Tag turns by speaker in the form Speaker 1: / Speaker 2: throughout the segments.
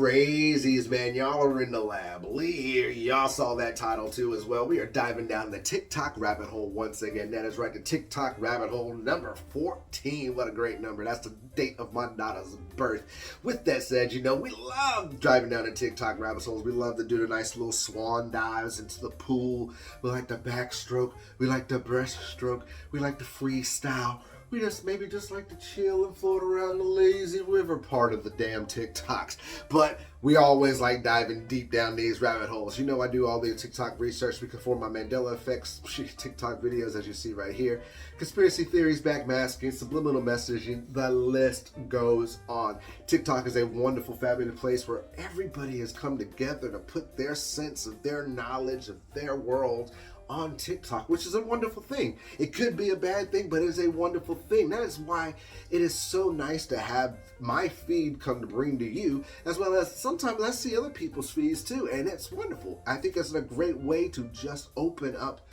Speaker 1: Crazies, man. Y'all are in the lab. Lee here. Y'all saw that title too as well. We are diving down the TikTok rabbit hole once again. That is right, the TikTok rabbit hole number 14. What a great number. That's the date of my daughter's birth. With that said, you know, we love driving down the TikTok rabbit holes. We love to do the nice little swan dives into the pool. We like the backstroke. We like the breaststroke. We like the freestyle. We just maybe just like to chill and float around the lazy river part of the damn TikToks. But we always like diving deep down these rabbit holes. You know, I do all the TikTok research. We perform my Mandela Effects TikTok videos, as you see right here. Conspiracy theories, backmasking, subliminal messaging, the list goes on. TikTok is a wonderful, fabulous place where everybody has come together to put their sense of their knowledge of their world on TikTok, which is a wonderful thing. It could be a bad thing, but it is a wonderful thing. That is why it is so nice to have my feed come to bring to you, as well as sometimes I see other people's feeds too, and it's wonderful. I think it's a great way to just open up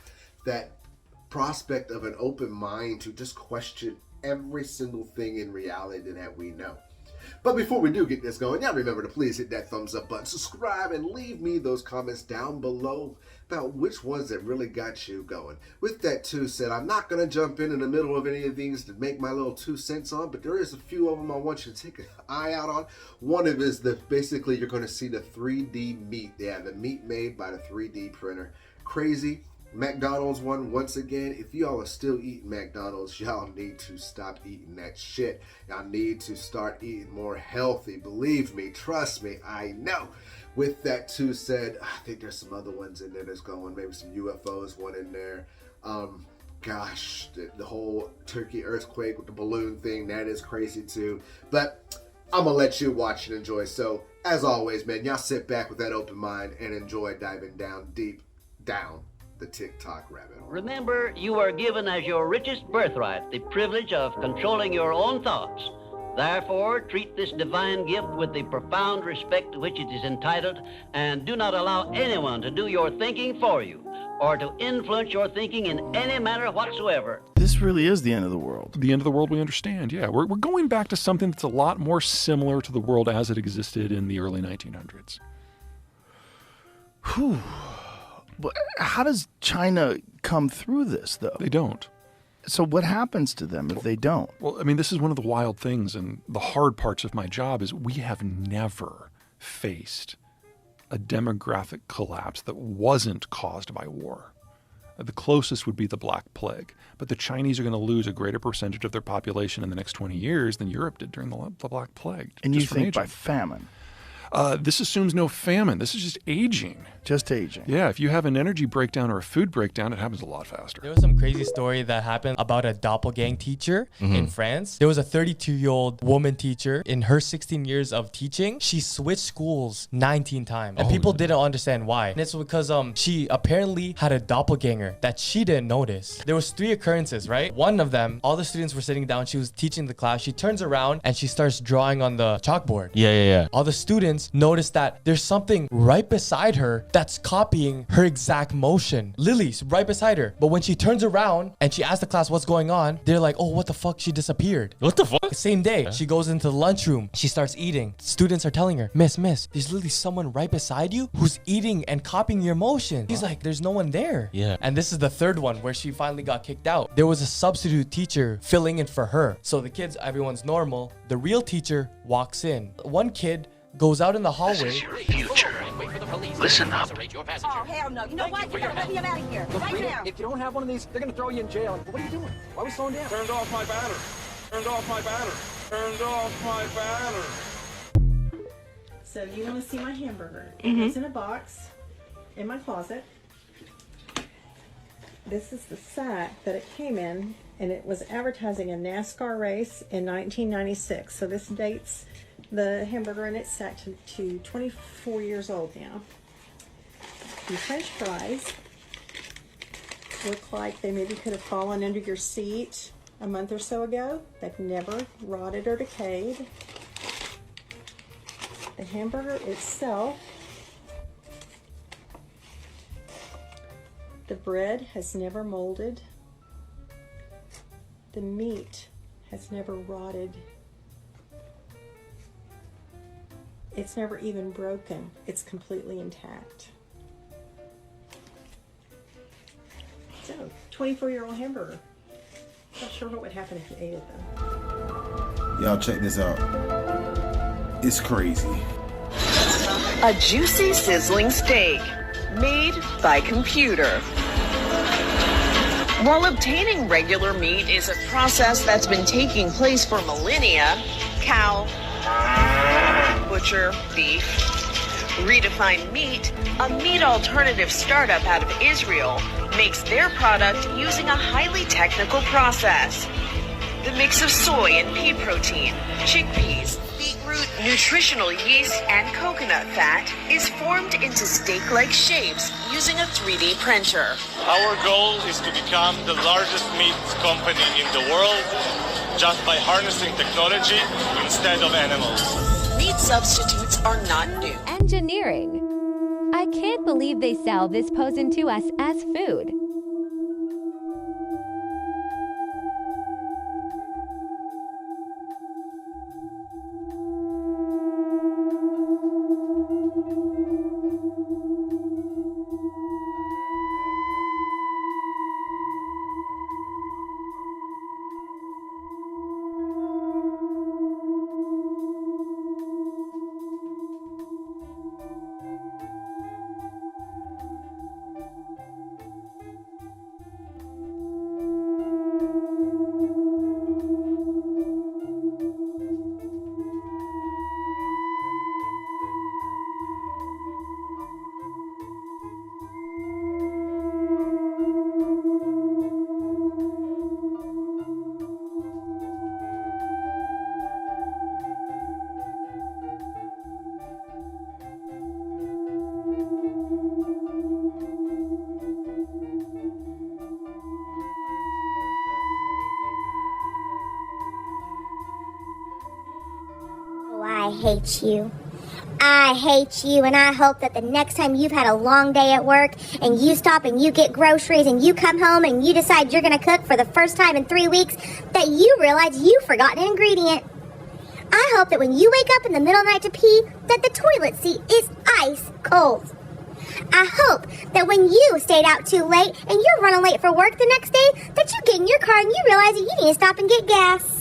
Speaker 1: that prospect of an open mind to just question every single thing in reality that we know. But before we do get this going, y'all remember to please hit that thumbs up button, subscribe, and leave me those comments down below about which ones that really got you going. With that too said, I'm not going to jump in the middle of any of these to make my little 2 cents on, but there is a few of them I want you to take an eye out on. One of it is that basically you're going to see the 3D meat. Yeah, the meat made by the 3D printer. Crazy. McDonald's one, once again, if y'all are still eating McDonald's, y'all need to stop eating that shit. Y'all need to start eating more healthy. Believe me, trust me, I know. With that too said, I think there's some other ones in there that's going, maybe some UFOs, one in there. Gosh, the whole Turkey earthquake with the balloon thing, that is crazy too. But I'm gonna let you watch and enjoy. So, as always, man, y'all sit back with that open mind and enjoy diving down deep down the TikTok rabbit hole.
Speaker 2: Remember, you are given as your richest birthright the privilege of controlling your own thoughts. Therefore, treat this divine gift with the profound respect to which it is entitled, and do not allow anyone to do your thinking for you, or to influence your thinking in any manner whatsoever.
Speaker 3: This really is the end of the world.
Speaker 4: The end of the world we understand, yeah. We're going back to something that's a lot more similar to the world as it existed in the early 1900s.
Speaker 3: Whew. But how does China come through this, though?
Speaker 4: They don't.
Speaker 3: So what happens to them if they don't?
Speaker 4: Well, I mean, this is one of the wild things, and the hard parts of my job is we have never faced a demographic collapse that wasn't caused by war. The closest would be the Black Plague. But the Chinese are going to lose a greater percentage of their population in the next 20 years than Europe did during the Black Plague.
Speaker 3: And you think by famine?
Speaker 4: This assumes no famine. This is just aging.
Speaker 3: Just aging.
Speaker 4: Yeah, if you have an energy breakdown or a food breakdown, it happens a lot faster.
Speaker 5: There was some crazy story that happened about a doppelgang teacher in France. There was a 32-year-old woman teacher. In her 16 years of teaching, she switched schools 19 times. And people didn't understand why. And it's because she apparently had a doppelganger that she didn't notice. There was 3 occurrences, right? One of them, all the students were sitting down. She was teaching the class. She turns around and she starts drawing on the chalkboard.
Speaker 6: Yeah.
Speaker 5: All the students notice that there's something right beside her that's copying her exact motion. Lily's right beside her. But when she turns around and she asks the class what's going on, they're like, oh, what the fuck? She disappeared.
Speaker 6: What the fuck?
Speaker 5: Same day, she goes into the lunchroom. She starts eating. Students are telling her, Miss, there's literally someone right beside you who's eating and copying your motion. She's like, there's no one there.
Speaker 6: Yeah.
Speaker 5: And this is the third one where she finally got kicked out. There was a substitute teacher filling in for her. So the kids, everyone's normal. The real teacher walks in. One kid goes out in the hallway.
Speaker 7: This is your future. Listen up.
Speaker 8: Oh, hell no. You know what? You gotta let me out of here. Right now.
Speaker 9: If you don't have one of these, they're gonna throw you in jail. What are you doing? Why are we slowing down?
Speaker 10: Turned off my banner. Turned off my banner. Turned off my banner.
Speaker 11: So you want to see my hamburger. It's in a box in my closet. This is the sack that it came in, and it was advertising a NASCAR race in 1996. So this dates the hamburger in its sack to 24 years old now. The French fries look like they maybe could have fallen under your seat a month or so ago. They've never rotted or decayed. The hamburger itself, the bread has never molded. The meat has never rotted. It's never even broken. It's completely intact. So, 24-year-old hamburger. Not sure what would happen if you ate it though.
Speaker 6: Y'all check this out. It's crazy.
Speaker 12: A juicy, sizzling steak made by computer. While obtaining regular meat is a process that's been taking place for millennia, cow, butcher, beef, Redefined Meat, a meat alternative startup out of Israel, makes their product using a highly technical process. The mix of soy and pea protein, chickpeas, beetroot, nutritional yeast, and coconut fat is formed into steak-like shapes using a 3D printer.
Speaker 13: Our goal is to become the largest meat company in the world just by harnessing technology instead of animals.
Speaker 12: Meat substitutes are not new.
Speaker 14: Engineering. I can't believe they sell this poison to us as food.
Speaker 15: I hate you. I hate you, and I hope that the next time you've had a long day at work and you stop and you get groceries and you come home and you decide you're going to cook for the first time in 3 weeks, that you realize you forgot an ingredient. I hope that when you wake up in the middle of the night to pee, that the toilet seat is ice cold. I hope that when you stayed out too late and you're running late for work the next day, that you get in your car and you realize that you need to stop and get gas.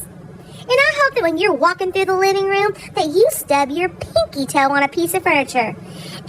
Speaker 15: And I hope that when you're walking through the living room, that you stub your pinky toe on a piece of furniture.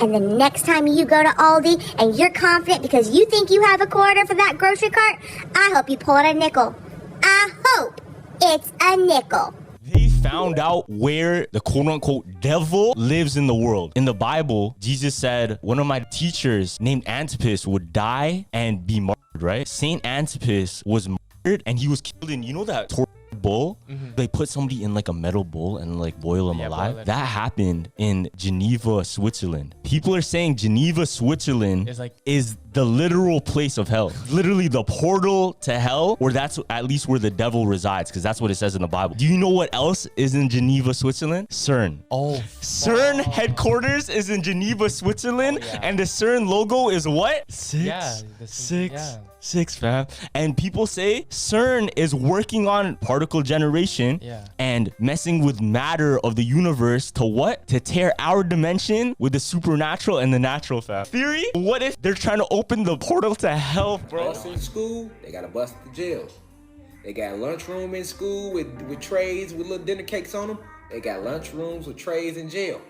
Speaker 15: And the next time you go to Aldi and you're confident because you think you have a quarter for that grocery cart, I hope you pull out a nickel. I hope it's a nickel.
Speaker 16: They found out where the quote-unquote devil lives in the world. In the Bible, Jesus said one of my teachers named Antipas would die and be martyred, right? Saint Antipas was martyred and he was killed in, you know that bowl? They put somebody in like a metal bowl and like boil them alive. That happened in Geneva, Switzerland. People are saying Geneva, Switzerland is the literal place of hell. Literally the portal to hell, or that's at least where the devil resides, because that's what it says in the Bible. Do you know what else is in Geneva, Switzerland? CERN. CERN headquarters is in Geneva, Switzerland, and the CERN logo is what? Six, fam. And people say CERN is working on particle generation and messing with matter of the universe to what? To tear our dimension with the supernatural and the natural, fam. Theory? What if they're trying to open the portal to hell, bro?
Speaker 9: Bust in school, they got to bust the jail. They got lunchroom in school with trays with little dinner cakes on them. They got lunchrooms with trays in jail.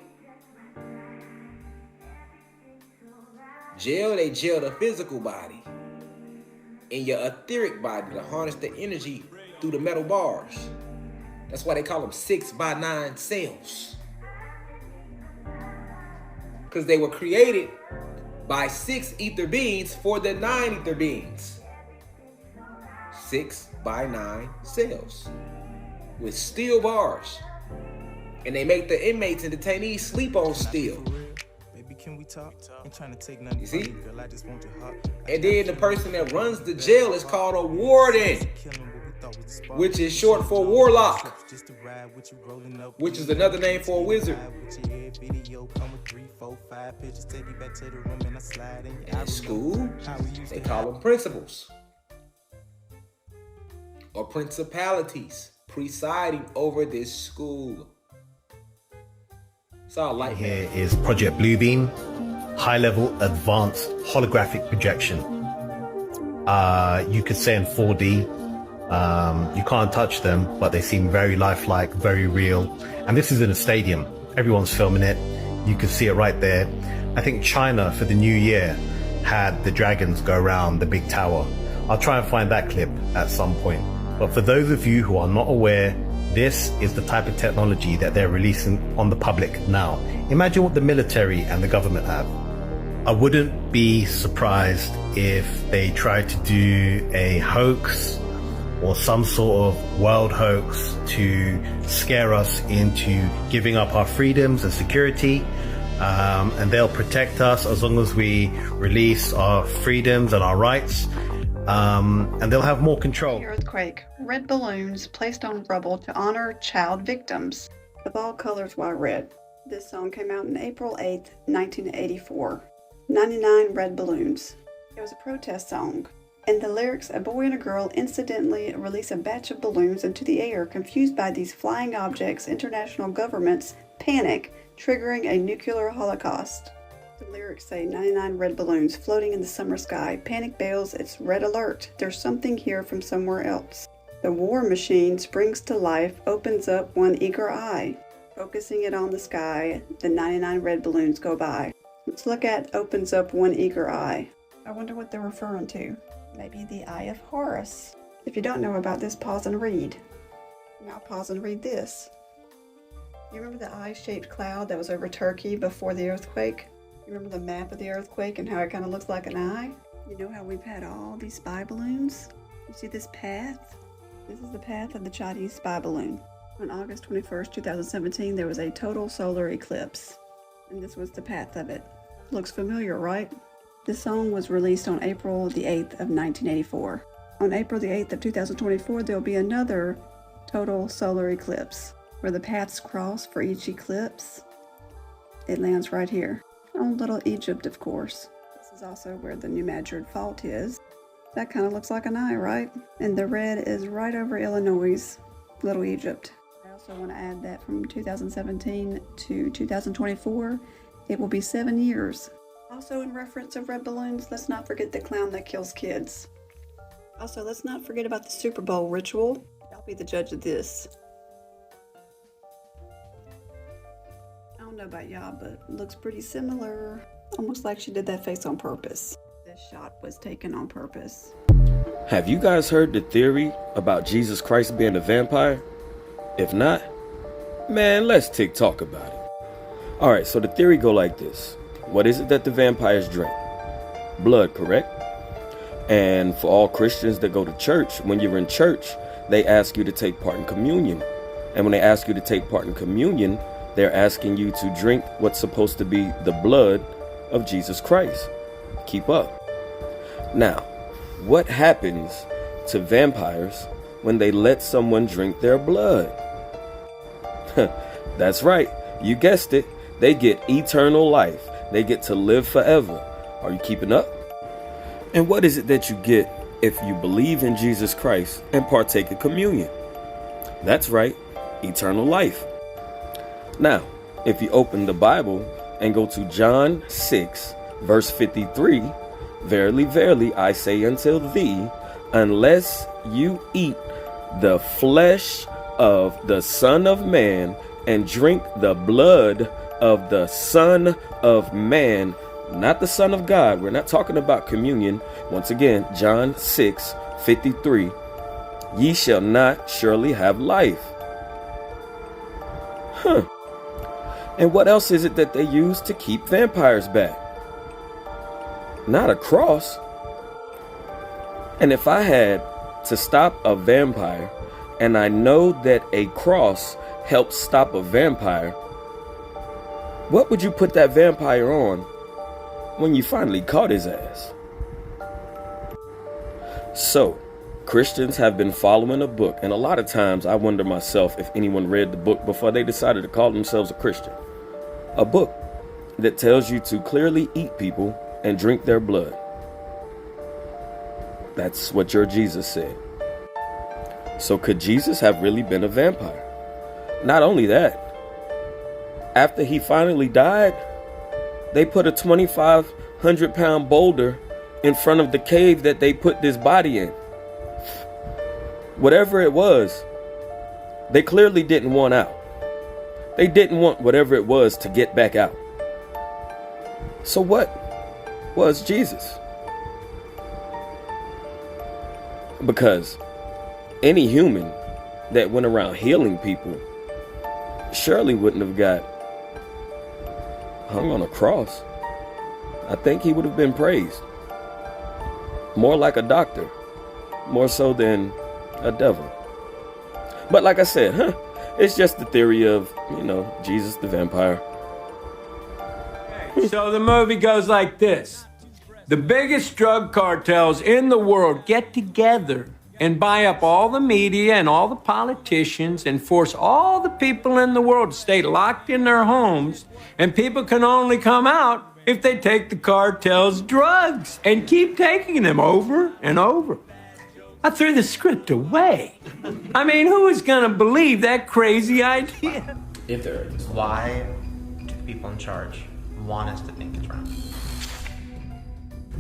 Speaker 9: Jail, they jail the physical body. In your etheric body to harness the energy through the metal bars. That's why they call them 6x9 cells. Because they were created by 6 ether beings for the 9 ether beings. 6x9 cells with steel bars. And they make the inmates and detainees sleep on steel.
Speaker 17: Can we talk? I'm trying to take nothing.
Speaker 9: You see?
Speaker 17: Girl, I just want your heart.
Speaker 9: And then the person that runs the jail is called a warden, which is short for warlock, which is another name for a wizard. In school, they call them principals or principalities presiding over this school. Saw a light.
Speaker 18: Here is Project Bluebeam, high-level advanced holographic projection. You could say in 4D. You can't touch them, but they seem very lifelike, very real. And this is in a stadium. Everyone's filming it. You can see it right there. I think China, for the new year, had the dragons go around the big tower. I'll try and find that clip at some point. But for those of you who are not aware, this is the type of technology that they're releasing on the public now. Imagine what the military and the government have. I wouldn't be surprised if they tried to do a hoax or some sort of world hoax to scare us into giving up our freedoms and security. And they'll protect us as long as we release our freedoms and our rights. And they'll have more control.
Speaker 19: The earthquake. Red balloons placed on rubble to honor child victims. Of all colors, why red? This song came out on April 8th, 1984. 99 red balloons. It was a protest song. In the lyrics, a boy and a girl incidentally release a batch of balloons into the air. Confused by these flying objects, international governments panic, triggering a nuclear holocaust. The lyrics say 99 red balloons floating in the summer sky. Panic bails, it's red alert. There's something here from somewhere else. The war machine springs to life, opens up one eager eye. Focusing it on the sky, the 99 red balloons go by. Let's look at opens up one eager eye. I wonder what they're referring to. Maybe the Eye of Horus. If you don't know about this, pause and read. Now pause and read this. You remember the eye-shaped cloud that was over Turkey before the earthquake? You remember the map of the earthquake and how it kind of looks like an eye? You know how we've had all these spy balloons? You see this path? This is the path of the Chinese spy balloon. On August 21st, 2017, there was a total solar eclipse. And this was the path of it. Looks familiar, right? This song was released on April the 8th of 1984. On April the 8th of 2024, there'll be another total solar eclipse, where the paths cross for each eclipse. It lands right here, on Little Egypt, of course. This is also where the New Madrid Fault is. That kind of looks like an eye, right? And the red is right over Illinois' Little Egypt. I also want to add that from 2017 to 2024, it will be 7 years. Also, in reference of red balloons, let's not forget the clown that kills kids. Also, let's not forget about the Super Bowl ritual. I'll be the judge of this. I don't know about y'all, but it looks pretty similar. Almost like she did that face on purpose. This shot was taken on purpose.
Speaker 20: Have you guys heard the theory about Jesus Christ being a vampire? If not, man, let's talk about it. Alright, so the theory go like this. What is it that the vampires drink? Blood, correct? And for all Christians that go to church, when you're in church, they ask you to take part in communion. And when they ask you to take part in communion, they're asking you to drink what's supposed to be the blood of Jesus Christ. Keep up. Now, what happens to vampires when they let someone drink their blood? That's right, you guessed it. They get eternal life. They get to live forever. Are you keeping up? And what is it that you get if you believe in Jesus Christ and partake of communion? That's right, eternal life. Now, if you open the Bible and go to John 6, verse 53, verily, verily, I say unto thee, unless you eat the flesh of the Son of Man and drink the blood of the Son of Man, not the Son of God. We're not talking about communion. Once again, John 6, 53, ye shall not surely have life. And what else is it that they use to keep vampires back? Not a cross. And if I had to stop a vampire, and I know that a cross helps stop a vampire, what would you put that vampire on when you finally caught his ass? So, Christians have been following a book, and a lot of times I wonder myself if anyone read the book before they decided to call themselves a Christian. A book that tells you to clearly eat people and drink their blood. That's what your Jesus said. So could Jesus have really been a vampire? Not only that, After he finally died, they put a 2,500-pound boulder in front of the cave that they put this body in. Whatever it was, they clearly didn't want out. They didn't want whatever it was to get back out. So what was Jesus? Because any human that went around healing people surely wouldn't have got hung on a cross. I think he would have been praised. More like a doctor, more so than a devil. But like I said, it's just the theory of, Jesus the vampire.
Speaker 21: So the movie goes like this. The biggest drug cartels in the world get together and buy up all the media and all the politicians and force all the people in the world to stay locked in their homes, and people can only come out if they take the cartel's drugs and keep taking them over and over. I threw the script away. I mean, who is gonna believe that crazy idea?
Speaker 22: If there is, why do the people in charge want us to think it's round?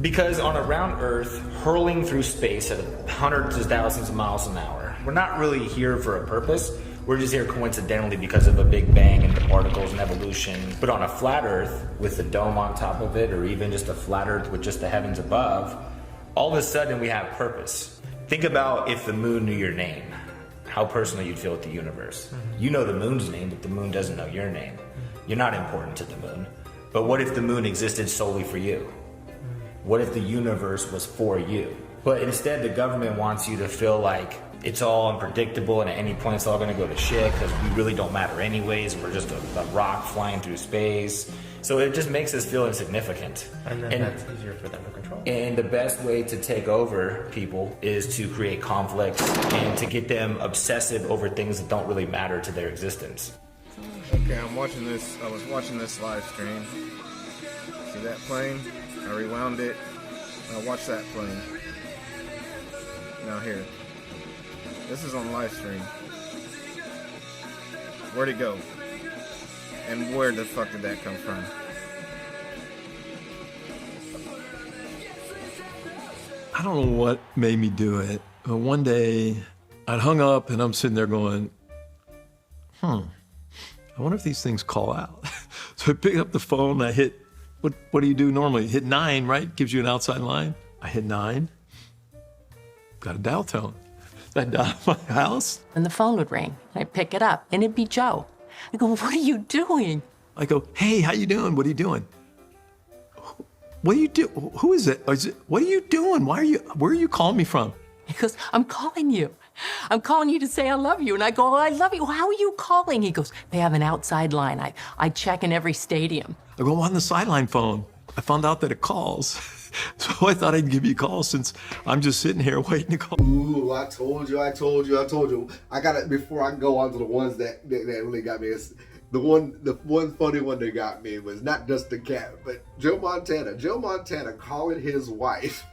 Speaker 22: Because on a round Earth, hurling through space at hundreds of thousands of miles an hour, we're not really here for a purpose. We're just here coincidentally because of a big bang and particles and evolution. But on a flat Earth with a dome on top of it, or even just a flat Earth with just the heavens above, all of a sudden we have purpose. Think about if the moon knew your name, how personal you'd feel with the universe. You know the moon's name, but the moon doesn't know your name. You're not important to the moon. But what if the moon existed solely for you? What if the universe was for you? But instead, the government wants you to feel like it's all unpredictable and at any point it's all going to go to shit because we really don't matter anyways. We're just a rock flying through space. So it just makes us feel insignificant. And then that's easier for them to control.
Speaker 21: And the best way to take over people is to create conflict and to get them obsessive over things that don't really matter to their existence.
Speaker 17: Okay, I was watching this live stream. See that plane? I rewound it. Now watch that plane. Now here. This is on live stream. Where'd it go? And where the fuck did that come from?
Speaker 4: I don't know what made me do it. But one day I'd hung up and I'm sitting there going, I wonder if these things call out. So I picked up the phone and I hit, what do you do normally? Hit 9, right? Gives you an outside line. I hit 9. Got a dial tone. I dialed my house.
Speaker 23: And the phone would ring. I'd pick it up and it'd be Joe. I go, what are you doing?
Speaker 4: I go, hey, how you doing? What are you doing? What do you do? Who is it? What are you doing? Where are you calling me from?
Speaker 23: He goes, I'm calling you. I'm calling you to say I love you. And I go, oh, I love you. How are you calling? He goes, they have an outside line. I check in every stadium.
Speaker 4: I go, on the sideline phone. I found out that it calls. So I thought I'd give you a call since I'm just sitting here waiting to call.
Speaker 1: Ooh, I told you. I got it before I go on to the ones that really got me. The one funny one that got me was not just the cat, but Joe Montana. Joe Montana calling his wife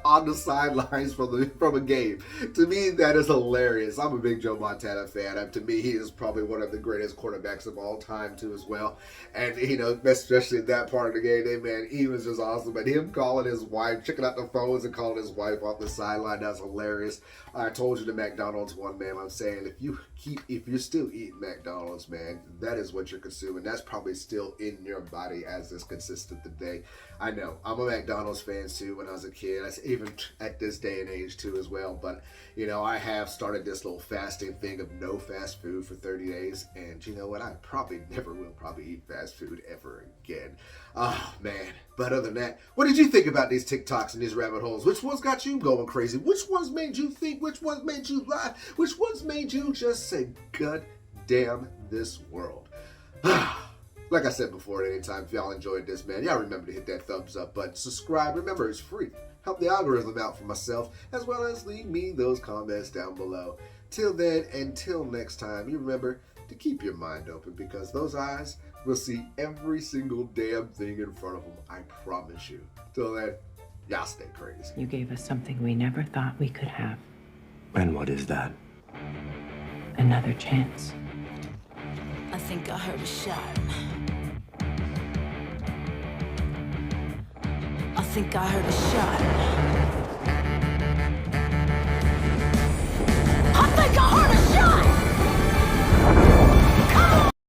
Speaker 1: on the sidelines from a game. To me, that is hilarious. I'm a big Joe Montana fan. To me, he is probably one of the greatest quarterbacks of all time, too, as well. And, especially in that part of the game, man, he was just awesome. But him calling his wife, checking out the phones and calling his wife off the sideline, that's hilarious. I told you the McDonald's one, man. I'm saying if you're still eating McDonald's, man, that is what you're consuming. That's probably still in your body as is consistent today. I know. I'm a McDonald's fan too when I was a kid. Even at this day and age too as well. But, I have started this little fasting thing of no fast food for 30 days. And you know what? I probably never will eat fast food ever again. Oh, man. But other than that, what did you think about these TikToks and these rabbit holes? Which ones got you going crazy? Which ones made you think? Which ones made you laugh? Which ones made you just say, God damn this world? Like I said before, at any time, if y'all enjoyed this, man, y'all remember to hit that thumbs up button. Subscribe. Remember, it's free. Help the algorithm out for myself, as well as leave me those comments down below. Till then, until next time, you remember to keep your mind open, because those eyes will see every single damn thing in front of them. I promise you. Till then, y'all stay crazy.
Speaker 24: You gave us something we never thought we could have.
Speaker 25: And what is that?
Speaker 24: Another chance.
Speaker 26: A
Speaker 2: think I heard a shot. I think I heard a shot.